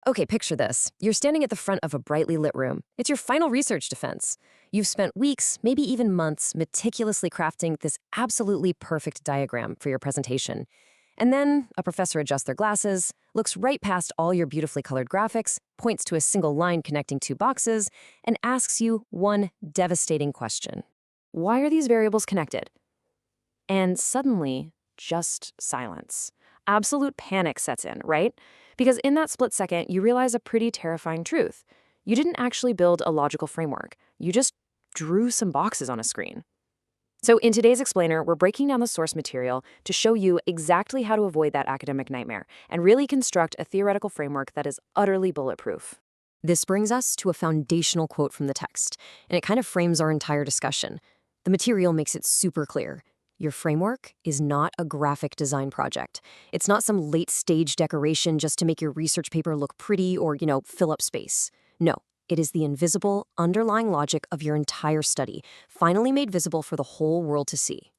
Okay, picture this. You're standing at the front of a brightly lit room. It's your final research defense. You've spent weeks, maybe even months, meticulously crafting this absolutely perfect diagram for your presentation. And then a professor adjusts their glasses, looks right past all your beautifully colored graphics, points to a single line connecting two boxes, and asks you one devastating question. Why are these variables connected? And suddenly, just silence. Absolute panic sets in, right? Because in that split second, you realize a pretty terrifying truth. You didn't actually build a logical framework. You just drew some boxes on a screen. So in today's explainer, we're breaking down the source material to show you exactly how to avoid that academic nightmare and really construct a theoretical framework that is utterly bulletproof. This brings us to a foundational quote from the text, and it kind of frames our entire discussion. The material makes it super clear. Your framework is not a graphic design project. It's not some late-stage decoration just to make your research paper look pretty or, fill up space. No, it is the invisible, underlying logic of your entire study, finally made visible for the whole world to see.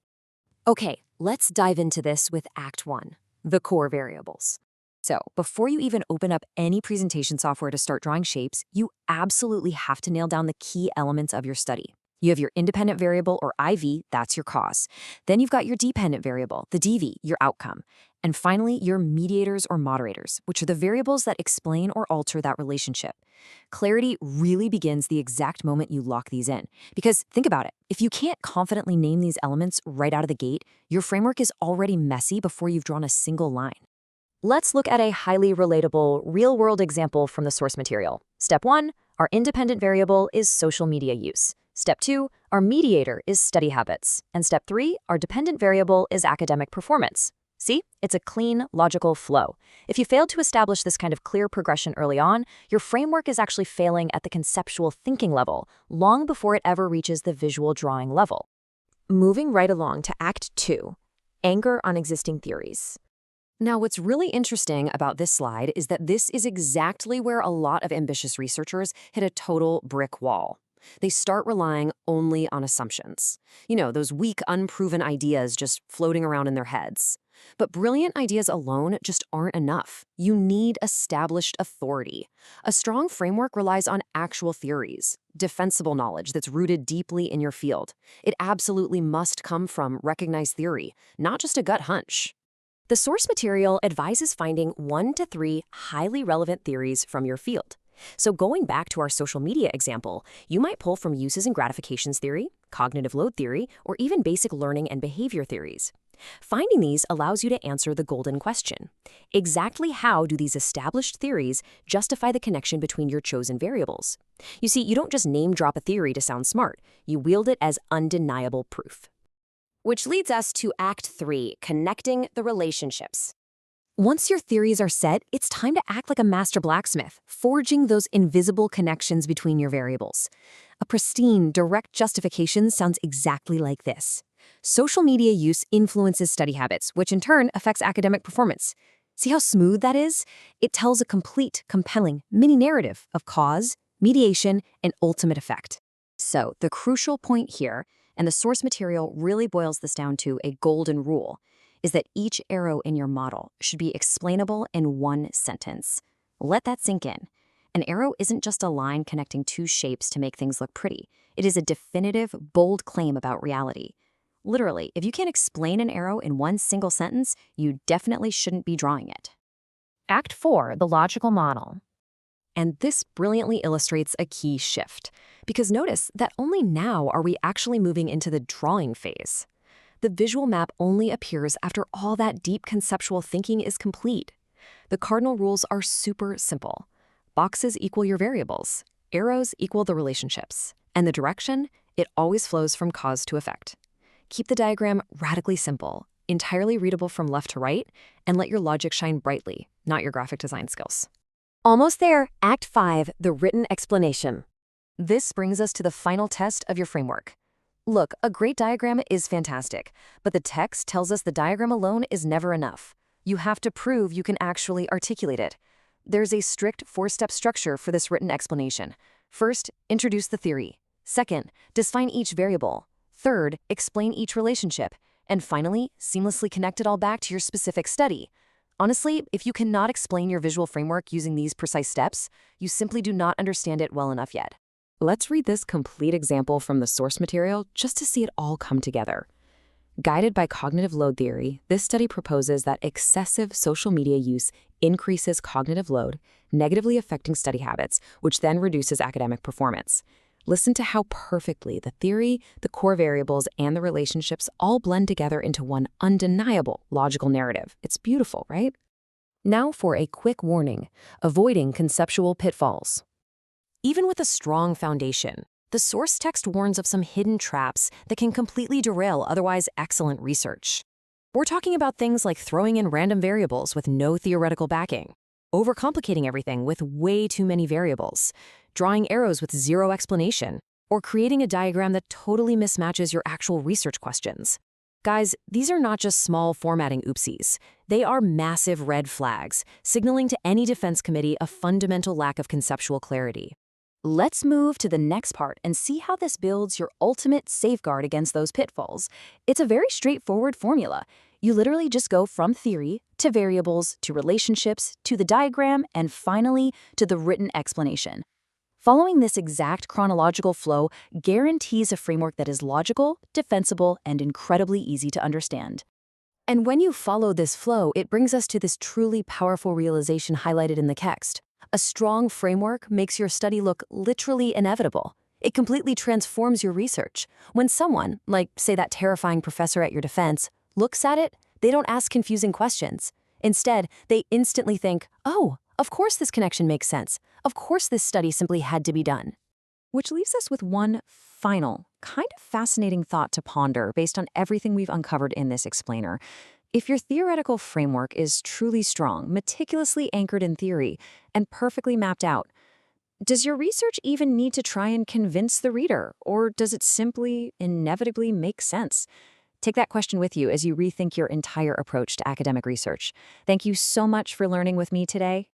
Okay, let's dive into this with Act 1, the core variables. So, before you even open up any presentation software to start drawing shapes, you absolutely have to nail down the key elements of your study. You have your independent variable, or IV, that's your cause. Then you've got your dependent variable, the DV, your outcome. And finally, your mediators or moderators, which are the variables that explain or alter that relationship. Clarity really begins the exact moment you lock these in. Because think about it, if you can't confidently name these elements right out of the gate, your framework is already messy before you've drawn a single line. Let's look at a highly relatable, real-world example from the source material. Step 1, our independent variable is social media use. Step 2, our mediator is study habits. And step 3, our dependent variable is academic performance. See, it's a clean, logical flow. If you fail to establish this kind of clear progression early on, your framework is actually failing at the conceptual thinking level, long before it ever reaches the visual drawing level. Moving right along to Act 2, anchor on existing theories. Now, what's really interesting about this slide is that this is exactly where a lot of ambitious researchers hit a total brick wall. They start relying only on assumptions. Those weak, unproven ideas just floating around in their heads. But brilliant ideas alone just aren't enough. You need established authority. A strong framework relies on actual theories, defensible knowledge that's rooted deeply in your field. It absolutely must come from recognized theory, not just a gut hunch. The source material advises finding 1 to 3 highly relevant theories from your field. So going back to our social media example, you might pull from uses and gratifications theory, cognitive load theory, or even basic learning and behavior theories. Finding these allows you to answer the golden question. Exactly how do these established theories justify the connection between your chosen variables? You see, you don't just name drop a theory to sound smart. You wield it as undeniable proof. Which leads us to Act 3, connecting the relationships. Once your theories are set, it's time to act like a master blacksmith, forging those invisible connections between your variables. A pristine, direct justification sounds exactly like this. Social media use influences study habits, which in turn affects academic performance. See how smooth that is? It tells a complete, compelling mini-narrative of cause, mediation, and ultimate effect. So, the crucial point here, and the source material really boils this down to a golden rule, is that each arrow in your model should be explainable in one sentence. Let that sink in. An arrow isn't just a line connecting two shapes to make things look pretty. It is a definitive, bold claim about reality. Literally, if you can't explain an arrow in one single sentence, you definitely shouldn't be drawing it. Act 4, the logical model. And this brilliantly illustrates a key shift, because notice that only now are we actually moving into the drawing phase. The visual map only appears after all that deep conceptual thinking is complete. The cardinal rules are super simple. Boxes equal your variables. Arrows equal the relationships. And the direction, it always flows from cause to effect. Keep the diagram radically simple, entirely readable from left to right, and let your logic shine brightly, not your graphic design skills. Almost there, Act 5, the written explanation. This brings us to the final test of your framework. Look, a great diagram is fantastic, but the text tells us the diagram alone is never enough. You have to prove you can actually articulate it. There's a strict 4-step structure for this written explanation. First, introduce the theory. Second, define each variable. Third, explain each relationship. And finally, seamlessly connect it all back to your specific study. Honestly, if you cannot explain your visual framework using these precise steps, you simply do not understand it well enough yet. Let's read this complete example from the source material just to see it all come together. Guided by cognitive load theory, this study proposes that excessive social media use increases cognitive load, negatively affecting study habits, which then reduces academic performance. Listen to how perfectly the theory, the core variables, and the relationships all blend together into one undeniable logical narrative. It's beautiful, right? Now for a quick warning: avoiding conceptual pitfalls. Even with a strong foundation, the source text warns of some hidden traps that can completely derail otherwise excellent research. We're talking about things like throwing in random variables with no theoretical backing, overcomplicating everything with way too many variables, drawing arrows with zero explanation, or creating a diagram that totally mismatches your actual research questions. Guys, these are not just small formatting oopsies. They are massive red flags, signaling to any defense committee a fundamental lack of conceptual clarity. Let's move to the next part and see how this builds your ultimate safeguard against those pitfalls. It's a very straightforward formula. You literally just go from theory to variables to relationships to the diagram and finally to the written explanation. Following this exact chronological flow guarantees a framework that is logical, defensible, and incredibly easy to understand. And when you follow this flow, it brings us to this truly powerful realization highlighted in the text. A strong framework makes your study look literally inevitable. It completely transforms your research. When someone, like, say, that terrifying professor at your defense, looks at it, they don't ask confusing questions. Instead, they instantly think, oh, of course this connection makes sense. Of course this study simply had to be done. Which leaves us with one final, kind of fascinating thought to ponder based on everything we've uncovered in this explainer. If your theoretical framework is truly strong, meticulously anchored in theory, and perfectly mapped out, does your research even need to try and convince the reader, or does it simply inevitably make sense? Take that question with you as you rethink your entire approach to academic research. Thank you so much for learning with me today.